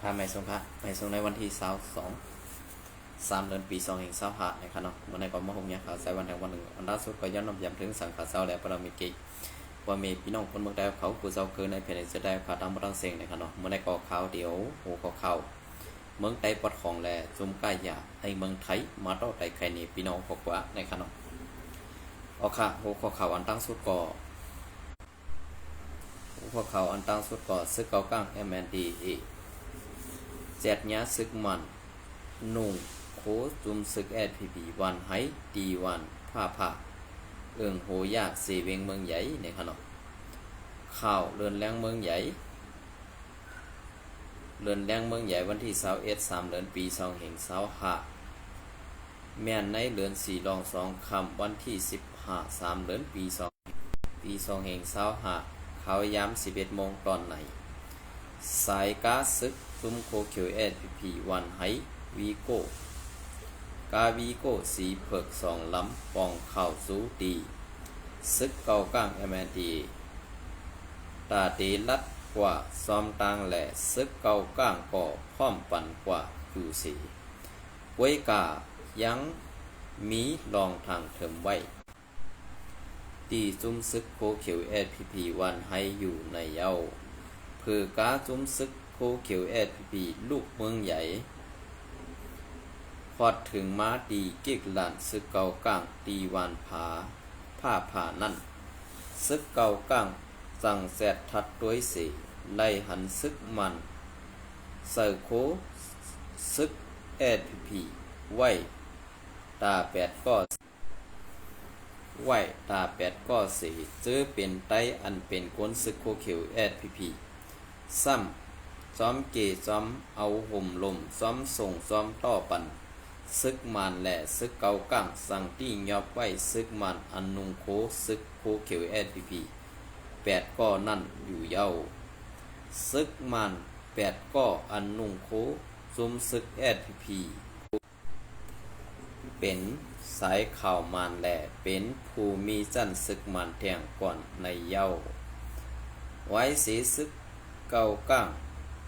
าไม่ทรงพระไม่ทรงในวันที่3 เดือนปี2565นะครับเนาะเมื่อในก่อนมะฮงเนี่ยข่าวใส่วันแห่งวันหนึ่งวันล่าสุดก็ย้อนนำย้ำถึงสังขารเศร้าและปรมิกิว่ามีพี่น้องคนเมืองใดเขากูเจ้าคือในแผ่นดินจะได้ผ่าตามบางเสียงนะครับเนาะเมื่อในก่อข่าวเดียวหูก่อข่าวเมืองใดปอดของแลจุ่มใกล้ยาในเมืองไทยมาต่อใดใครนี่พี่น้องกว่าในครับเนาะโอเคหูข้อข่าวอันตั้งสุดก่อหัวข่าวอันตั้งสุดก่อซึกเกาก้าง MNDAA เจ็ดยาซึกมันนุ่งโคจุมซึก SPP วันไฮดีวันผ้าเอิงโหยากสีเวงเมืองใหญ่ในขนมข่าวเรือนแรงเมืองใหญ่วันที่3 เดือนปี2565แม่นในเดือน4รอง2คำวันที่3 เดือนปี2565เขาย้ำ11 โมงตอนไหนสายกาซึกซุมโคเขียว SPP วันไฮวีโก้กาวีโก้สีเผือก2 ลำปองข่าวสูดีซึกเก่าก้าง MND ตาตีลัดกว่าซ้อมตังแหล่ซึกเก่าก้างก่อพร้อมปั่นกว่าอยู่สีไว้กายังมีลองทางเถิมไว้ตีจุ้มซึกโคเขียว SPP วันให้อยู่ในเย้าเพื่อกาจุ้มซึกโคเขียว SPP ลูกเมืองใหญ่พอดถึงม้าดีกิกหลานซึกเก่าก้างตีวานผ้านั่นซึกเก่าก้างสั่งแสดทัดด้วยสีไล่หันซึกมันเสิร์โคซึก SPP ไว้ตา8ก็สีซื้อเป็นไตอันเป็นก้นซึกโคเขียว SPP ซ้ำซ้อมเกซ้อมเอาห่มลมซ้อมส่งซ้อมต่อปันซึกมันและซึกเกาก้างสั่งที่ยอบไว้ซึกมันอันนุงโคซึกโคเขียว SPP 8 ก็นั่นอยู่เย้าซึกมัน8 ก็อันนุงโคซุมซึก SPP เป็นสายข่าวมันแหล่เป็นผู้มีจันซึกมันแทงก่อนในเย้าไว้สีซึกเกาก้าง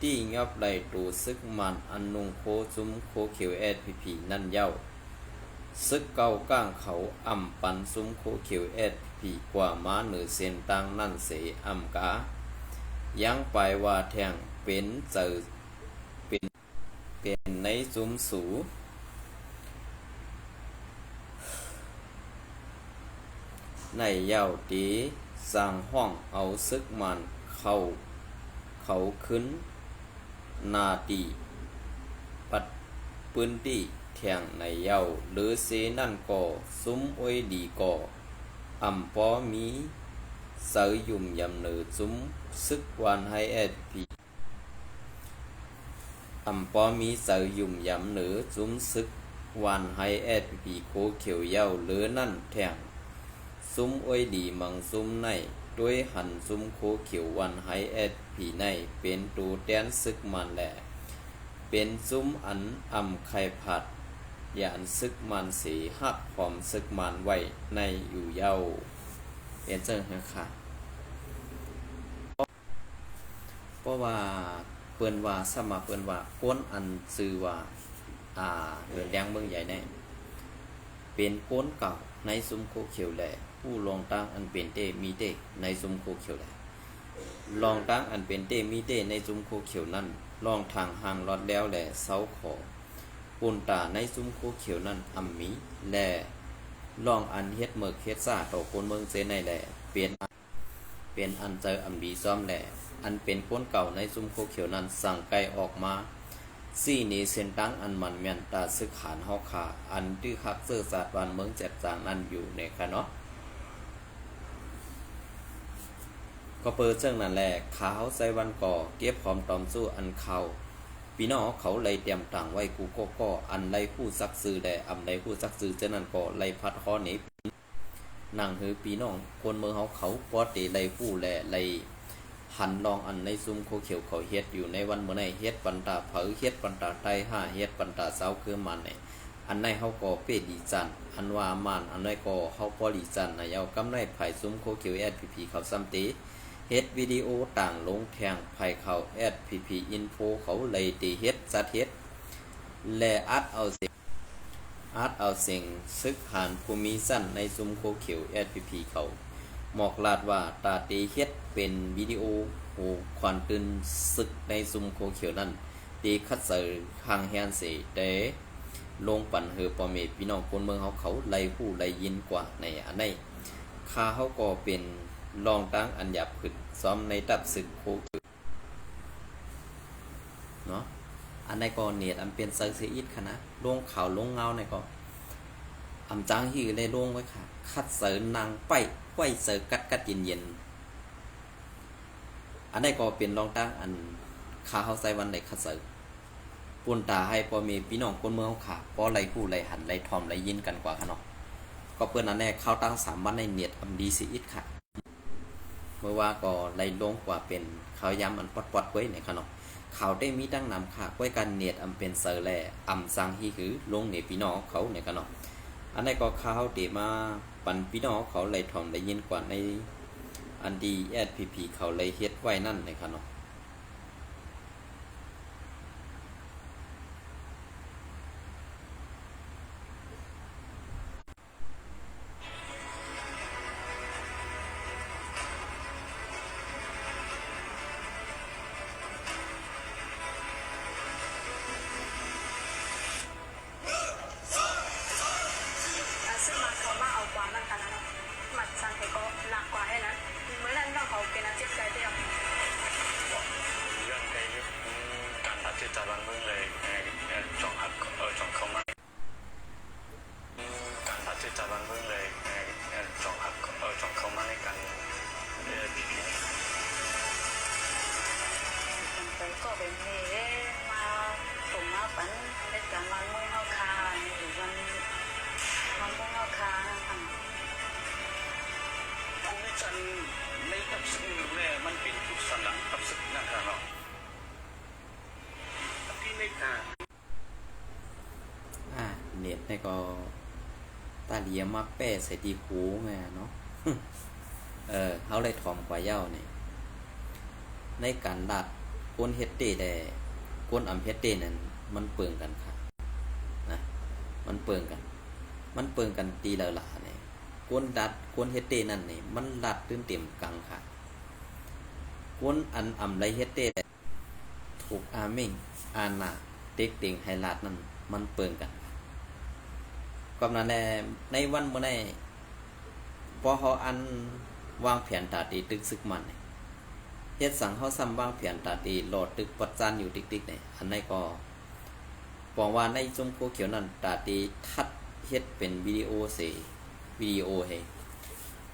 ที่ยอบไหลตูซึกมันอันนุงโคซุมโคเขียว SPP นั่นเย้าซึกเกาก้างเขาอ่ำปันซุมโคเขียว SPP กว่าม้าเหนือเส้นตังนั่นเสอ่ำกายังไปว่าแทงเป็นเจอเป็นในซุมสูในเย้าตีสร้างห้องเอาซึกมันเขาขึ้นนาตีปัดปืนตีแทงในเย้าหรือเสนั่นก่อซุ้มอ้อยดีก่ออำปอมีเสยยุ่มยำเหนือซุ้มซึกวันให้SPPอำปอมีเสยยุ่มยำเหนือซุ้มซึกวันให้SPPโคเขียวเย้าหรือนั่นแทงซุ้มอ้อยดีมังซุ้มในด้วยหันซุ้มโคเขียววันให้SPPในเป็นตูแดนซึกมันแหละเป็นซุ้มอันอำไข่ผัดยานซึกมันสีหักพร้อมซึกมันไว้ในอยู่เย้าเป็นเจ้าค่ะเพราะว่าเปิ้นว่าสมาเปิ้นว่าก้นอันซื้อว่าเรือนแดงเมืองใหญ่แน่เป็นก้นเก่าในซุ้มโคเขียวแหละผู้ลองตั้งอันเป็นเตมีเตในซุ้มโคเขียวแหละลองตั้งอันเป็นเตมีเตในซุ้มโคเขียวนั้นลองทางห่างรอดแล้วแหละเสาขอปูนตาในซุ้มโคเขียวนั้นอำมีแลลองอันเฮ็ดเมือกเฮ็ดซ่าต่อคนเมืองเซในแหละเป็นอันเจออำดีซ้อมแหละอันเป็นคนเก่าในซุ้มโคเขียวนั้นสั่งไกลออกมาซี่นี้เส้นตั้งอันมันแม่นตาซึกขานเฮาขาอันที่คักเสื้อสาดวันเมืองแจ็ดจางนั้นอยู่ในค่ะเนาะก็เปิดเจ้งนั่นแหละขาวใส่วันก่อเก็บพร้อมตอมสู้อันเขาพี่น้องเขาเลยเตรียมต่างไว้กูก็อันไล่ผู้ซักซื้อแหละอำไล่ผู้ซักซื้อเจ้านั้นก็ไล่พัดคอนี้นั่งหือพี่น้องคนเมืองเขาปอดไล่ผู้แหละไล่หันลองอันในซุ้มโคเขียวเขาเฮ็ดอยู่ในวันเมื่อไหร่เฮ็ดปันตาเผอเฮ็ดปันตาไต5เฮ็ดปันตาเสาคือมันเนี่ยอันในเขาก็เปดีจันอันว่ามันอันในก็เขาพอดีจันนะยาวกำไรไผ่ซุ้มโคเขียวSPPเขาซ้ำตีเ ฮ็ดวิดีโอต่างลงแทงไผเขา SPP Info เขาเลยตีเฮ็ดจัดเฮ็ดและอัดเอาเสียงซึกหานภูมิสั้นในซุมโคเขียว SPP เขาหมอกลาดว่าตาตีเฮ็ดเป็นวิดีโอโหควันตื่นศึกในซุมโคเขียวนั้นตีคัดเสยทางแฮนเสแต่ลงปั่นเฮอปอเมพี่น้องคนเมืองเขาไล่ผู้ไล่ยินกว่าในอันใดค่าเขาก็เป็นรองตั้งอันหยาบขึ้นซ้อมในตับศึกโคเขียวเนาะอันในก็เนียดอันเป็นเซอร์ซีอิดค่ะนะลงข่าวลงเงาในก็อำจางฮีเลยลงไว้ค่ะคัดเสยนางไปไว้เสยกัดเย็นอันในก็เป็นรองตั้งอันค่าเขาใส่วันไหนคัดเสยปุ่นตาให้พอมีพี่น้องคนเมืองเขาขาพอไรผู้ไรหันไรทอมไรยินกันกว่าค่ะเนาะก็เปิ้นอันแน่เข้าตั้ง3 วันในเนียดอำดีซีอิดค่ะเมื่อว่าก็ไรลงกว่าเป็นเขาย้ำอันปอดไว้ในค่ะเนาะเขาได้มีตั้งนำค่ะไว้กันเนียดอำเป็นเซอร์แลอำซังฮีคือลงในพี่น้องเขาเนี่ยค่ะเนาะอันนี้ก็เขาเดมาปั่นพี่น้องเขาไรทอมไรยินกว่าในอันดี SPP เขาไรเฮ็ดไว้นั่นในค่ะเนาะซึ่งมาเขามาเอาความมันกันนะหมัดซันเทก็หนักกว่าให้นะเมื่อนั้นเราเขาเป็นอาชีพใจเดียวเรื่องในการตัดสินใจวันเมื่อเลยจองหักจองเข้ามาการตัดสินใจวันเมื่อเลยจองหักจองเข้ามาในการบีบีไปก็เป็นเฮมาส่งมาปันในการวันเมื่อเขาคาหรือวันเมื่อเขาคานะคะผู้วิจารณ์ในตับสึกนี่เนี่ยมันเป็นทุกสันหลังตับสึกนะครับที่ในการเน็ตนี่ก็ตาเหลียมาแป้ใส่ตีหูไงเนาะเขาเลยถ่อมกว่าเย้าเนี่ยในการดัดก้นเฮ็ดเต้แต่ก้นอำเฮ็ดเต้นั้นมันเปิงกันค่ะนะมันเปิงกันตีละหลาเนี่ยก้นดัดก้นเฮ็ดเต้นั่นนี่มันดัดตื้นเต็มกังค่ะก้นอันอำไรเฮ็ดเต้ถูกอาเม่งอานาเต็กเต็งไฮลาดนั่นมันเปิงกันก็นั้นแหละในวันเมื่อไหร่พอเขาอันวางแผนตาตีตึกซึกมันเฮ็ดสั่งเขาซ้ำวางแผนตาตีโหลดตึกปัดจานอยู่ติ๊กๆเนี่ยอันนี้ก็บอกว่าในจุ่มโคเขียวนั้นตาตีทัดเฮ็ดเป็นวิดีโอให้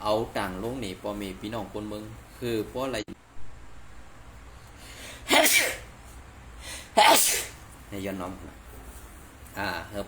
เอาต่างลงนี่พอมีพี่น้องคนเมืองคือเพราะอะไรให้ย้อนน้อม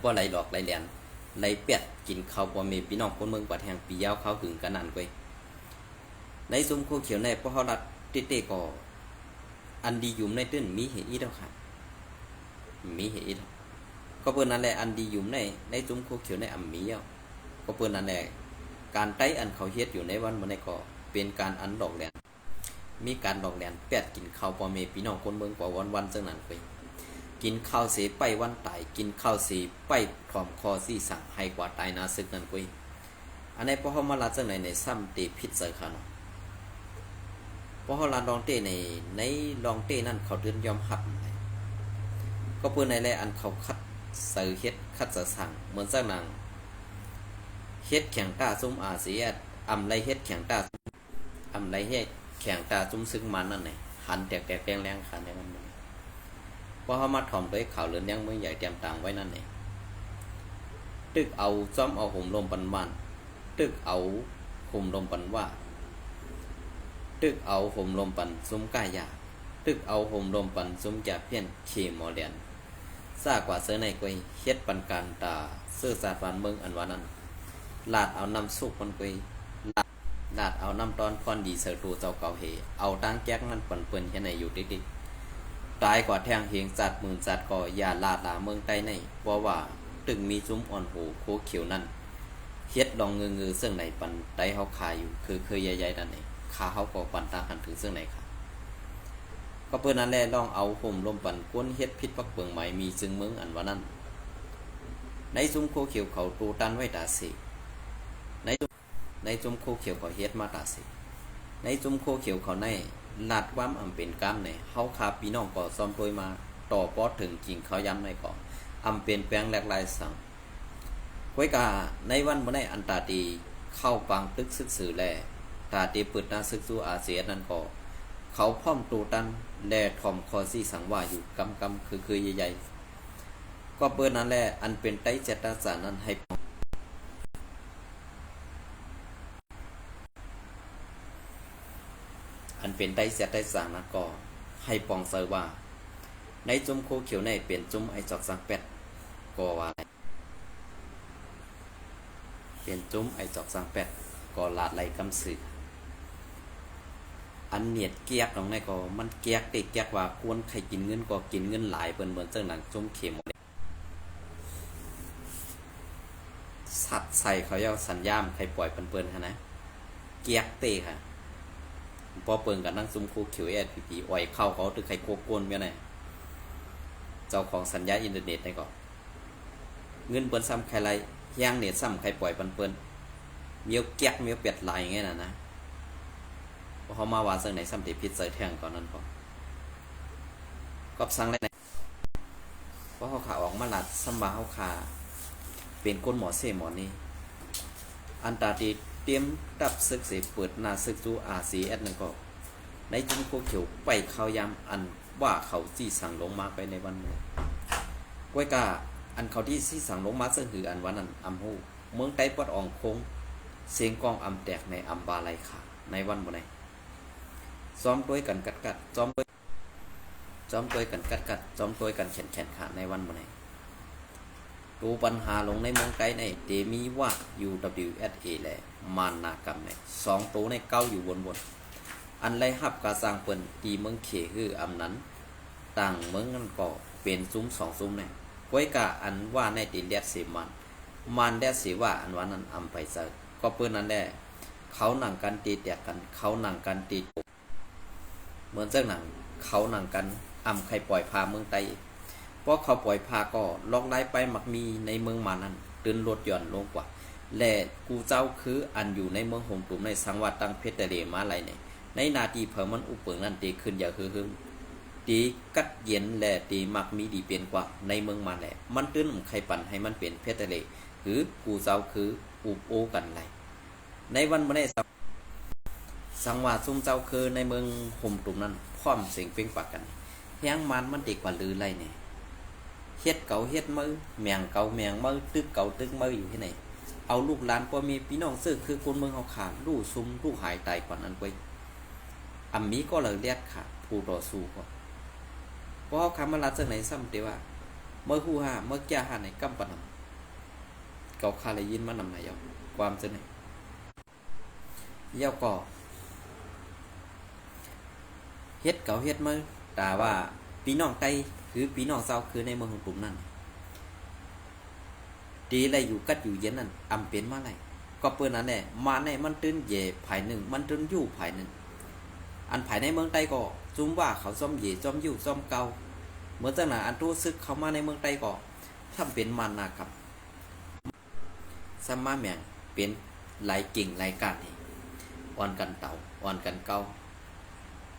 เพราะอะไรหลอกไรแหลนไรเป็ดกินข้าวพอมีพี่น้องคนเมืองกว่าแทงปียาวเขาหึงกันนั่นก้อยในซุมโคเขียวในพอเขารัดติเตก็อันดีอยู่ในตื้นมีเหตุอีเท่าค่ะมีเหตุอีก็เปิ้นนั่นแหละอันดีอยู่ในซุมโคเขียวในอ่ำมีก็เปิ้นนั่นแหละการไต้อันเขาเฮ็ดอยู่ในวันมื้อนี้ก็เป็นการอันดอกแหลนมีการดอกแหลนเป็ดกินข้าวพอมีพี่น้องคนเมืองกว่าวันๆจังนั้นก้อยกินข้าวเสไปวันตายกินข้าวเสไปพร้อมคอซี่สั่งให้กว่าตายนาซึกนั่นกุยอันนี้พอเขามาลาจังไหนในซ้ำเตพิษเสยค่ะเนาะพอเขาลาลองเตในลองเตนั่นเขาเดินยอมหับก็เพื่อในแลอันเขาคัดเสยเฮ็ดคัดเสยสั่งเหมือนจังนางเฮ็ดแข่งตาซุ่มอาเซียอำไรเฮ็ดแข่งตาอำไรเฮ็ดแข่งตาซุ่มซึ่งมันนั่นไงหันแตกแรงๆค่ะในวันนี้พอเขามาถ่อมด้วยข่าวเรือนยังเมืองใหญ่เตรียมต่างไว้นั่นเองตึกเอาซ้อมเอาห่มลมปันมันตึกเอาห่มลมปันว่าตึกเอาห่มลมปันซุ้มก้ายาตึกเอาห่มลมปันซุ้มจ่าเพี้ยนเคมอเลียนซากว่าเสือในกวยเฮ็ดปันการตาเสื้อสาดวานเมืองอันวานั้นลาดเอาน้ำสุกมันกวยลาดเอาน้ำตอนพรดีเสือตูเจ้าเก่าเหเอาตั้งแก๊กมันปั่นเปิ้นแค่ไหนอยู่ติ๊กตายกว่าแทงเฮียงจัดหมื่นจัดก็อย่าลาดลาเมืองใต้ในเพราะว่าตึงมีซุ้มอ่อนหูโคเขียวนั่นเฮ็ดลองงือซึ่งไหนปันไต้เฮาขายอยู่คือใหญ่ๆนั่นเอง ขาเฮาก็ปันตาหันถึงซึ่งไหนค่ะก็เปิ้นนั้นแหละลองเอาห่มลมปั่นก้นเฮ็ดพิษปักเปิงไหมมีซึ่งเมืองอันว่านั้นในซุ้มโคเขียวเขาตูตันไว้ตาสิในซุ้มโคเขียวเขาเฮ็ดมาตาสิในซุ้มโคเขียวเขาในลาดความอำเป็นกรรมในเฮาคาพี่น้องก็ซ้อมโดยมาต่อปอถึงจริงเขาย้ำในก็อำเป็นแปลงแหลกลายสังไว้กาในวันบ่ได้อันตาดีเข้าปังตึกซึกสื่อแลตาตีเปิดหน้าซึกสู่อาเซียนนั่นก็เขาพร้อมตูตันแลถ่อมคอซี่สังว่าอยู่กำคือใหญ่ๆก็เปิ้นนั้นแหละอันเป็นไตเจตสารนั้นให้อันเป็นไตเจตสารนั้นก็ให้ปองเสยว่าในจุ่มโคเขียวในเป็นจุ่มไอจอกสังเป็ดก็ว่าเป็นจุ่มไอจอกสังเป็ดก็ลาดไหลกำสืออันเนียดเกียกตรงนี้ก็มันเกียกติดเกียกว่าควรใครกินเงินก็กินเงินหลายเปิ้นเหมือนเจ้าหนังจุ่มเข็มสัตว์ใส่เขาเยาสัญญามใครปล่อยเปิ้นๆค่ะนะเกียกเตะค่ะพอเปิ้นกับนั่งซุ่มโคเขียวSPPอ่อยเข้าเขาตึกใครโคกวนแม่ไหนเจ้าของสัญญาอินเทอร์เน็ตนี่ก็เงินเปิ้นซ้ำใครไรย่างเน็ตซ้ำใครปล่อยเปิ้นเมียวเกียกเมียวเป็ดลายอย่างเงี้ยนะเพราะเขามาว่าซึ่งไหนซ้ำติพิษใส่แทงก่อนนั้นก็สั่งได้เพราะเขาขาออกมาหลัดซ้ำมาเขาขาเป็นก้นหมอเสหมอนี่อันตาดีเตรียมดับซึกเสเปิดหน้าซึกจูRCSนั่นก็ในจุนโคเขียวไปเขายามอันว่าเขาที่สั่งลงมาไปในวันนี้ไว้กาอันเขาที่สั่งลงมาซึ่งคืออันวันนั้นอำหูเมืองไต้ปอดอ่องคงเสียงกองอำแตกในอำบาไลขาในวันบ่ไหนซ้อมด้วยกันกัดซ้อมด้วยกันกัดซ้อมด้วยกันแข่นขาในวันบ่ไหนตัวปัญหาลงในเมืองไต้ในเตมีว่า UWSA แหละมานนากรรมใน2ตัวในเก้าอยู่บนอันไรฮับกาสร้างเปิ้นตีเมืองเขคืออำนั้นต่างเมืองนั้นก็เป็นซุ้ม2ซุ้มในก้อยกะอันว่าในดินแดดสิมันแดดสิว่าอันว่านั้นอำไปซะก็เปิ้นนั้นแหละเขาหนังกันตีแตกกันเขาหนังกันตีเหมือนเจ้าหนังเขาหนังกันอำใครปล่อยพาเมืองไต้เพราะเขาปล่อยพาก็ลอกไล่ไปมักมีในเมืองมานั้นตื่นรถหย่อนลงกว่าและกูเจ้าคืออันอยู่ในเมืองหงตุ่มในสังวัดตังเพชรทะเลมาไหลในนาทีเพิ่มมันอุปเปิงนั้นตีขึ้นอย่าคือตีกัดเย็นและตีมักมีดีเปลี่ยนกว่าในเมืองมาแหละมันตื่นใครปั่นให้มันเปลี่ยนเพชรทะเลคือกูเจ้าคืออุบโอกันไหลในวันมื้อนี้สังวาซุ่มเจ้าคือในเมืองหงตุ่มนั้นพร้อมเสียงเป่งปักกันแฮงมันติกว่าลือไรเนี่ยเฮ็ดเก่าเฮ็ดมือแมงเก่าแมงมือตึกเก่าตึกมืออยู่ที่ไหนเอาลูกหลานก็มีพี่น้องซื้อคือคนเมืองเฮาขาดลูกซุ่มลูกหายตายกว่านั้นไปอำมีก็เลยเรียกขาดผู้ต่อสู้ก็เพราะเฮาคำมาลัดจังไหนซ้ำแต่ว่าเมื่อฮู้ห้าเมื่อแก่หาในกำปนำเก่าคาเลยยินมานำไหนเอาความจังไหนเย้าก็เฮ็ดเก่าเฮ็ดมือแต่ว่าพี่น้องไต้คือพี่น้องเจ้าคือในเมืองของกลุ่มนั้นดีอะไรอยู่กัดอยู่เย็นนั่นอำเป็นมาไรก็เปิ้นนั่นแหละมาในมันตื้นเย่ภายหนึ่งมันตื้นอยู่ภายหนึ่งอันภายในเมืองไต้ก็จุ้มว่าเขาซ่อมเย่ซ่อมอยู่ซ่อมเก่าเมื่อจังหนาอันตู้ซึกเข้ามาในเมืองไต้ก็ทำเป็นมานาครับซัมมาแมงเป็นหลายกิ่งหลายการนี่อ่อนกันเต่าอ่อนกันเก่า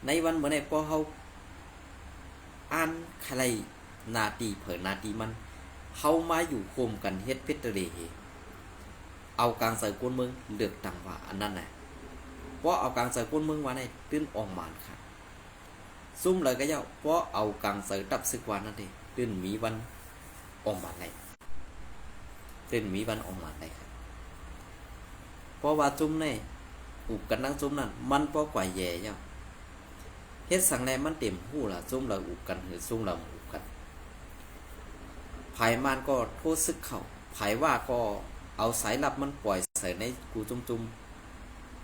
ในวันเมื่อไหร่พอเขาอ่านใครนาตีเผยนาตีมันเขามาอยู่โคมกันเฮ็ดเพชรเรเอากลางใส่ก้นเมืองเลือกต่างว่าอันนั้นแหละเพราะเอากลางใส่ก้นเมืองว่าในตื้นออกมานค่ะซุ่มเลยก็เย้าเพราะเอากลางใส่ตับซึกวันนั่นเองตื้นมีวันออกมานไหนตื้นมีวันออกมานไหนครับเพราะว่าจุ่มในอุบกันนั่งจุ่มนั่นมันเพราะกว่าแย่เย้าเฮ็ดสังแลมันเต็มหู้ล่ะซุ่มเราอุบกันหรือซุ่มเราอุบกันไผมันก็โทษซึกเข้าไผว่าก็เอาสายลับมันปล่อยใส่ในกูจุ่ม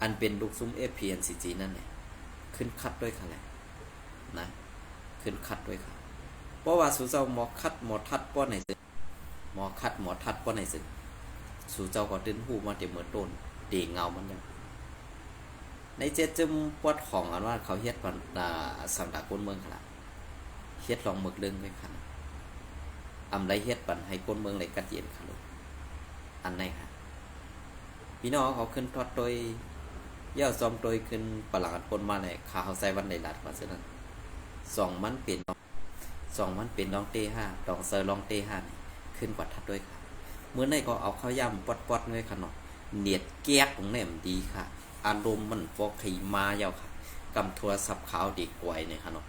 อันเป็นลูกซุ้ม FPNCG นั่นแหละขึ้นคัดด้วยค่ะแหละนะขึ้นคัดด้วยค่ะเพราะว่าสู่เจ้าหมอคัดหมอทัดป้อนไหนสึหมอคัดหมอทัดป้อนไหนสึสู่เจ้าก็ตื่นหู้มาเต็มเหมือนต้นเดเงามันยัง ในเจ็ดจุ่มปวดของอันว่าเขาเฮ็ดปันสำหรับคนเมืองขนาดเฮ็ดลองหมึกเรื่องไว้ขนาดอำไรเฮ็ดปันให้คนเมืองไหลกัดเย็นขนาดอันไหนค่ะพี่น้องเขาขึ้นทอดโดยย่าซอมโดยขึ้นปลังอันคนมาเลยขาเขาใส่วันในหลัดมาซะนั้น2 มันเป็นดองเต้5ดองเซอร์ลองเต้5นี่ขึ้นกว่าทัดด้วยค่ะมื้อนี้ก็เอาข้าวย่ำปอดๆไว้ค่ะเนาะเนียดแก๊กตรงนี้มันดีค่ะอารมณ์มันฟอกขี้มายาวค่ะกำโทรศัพท์ขาวดีกว่าเนี่ยค่ะเนาะ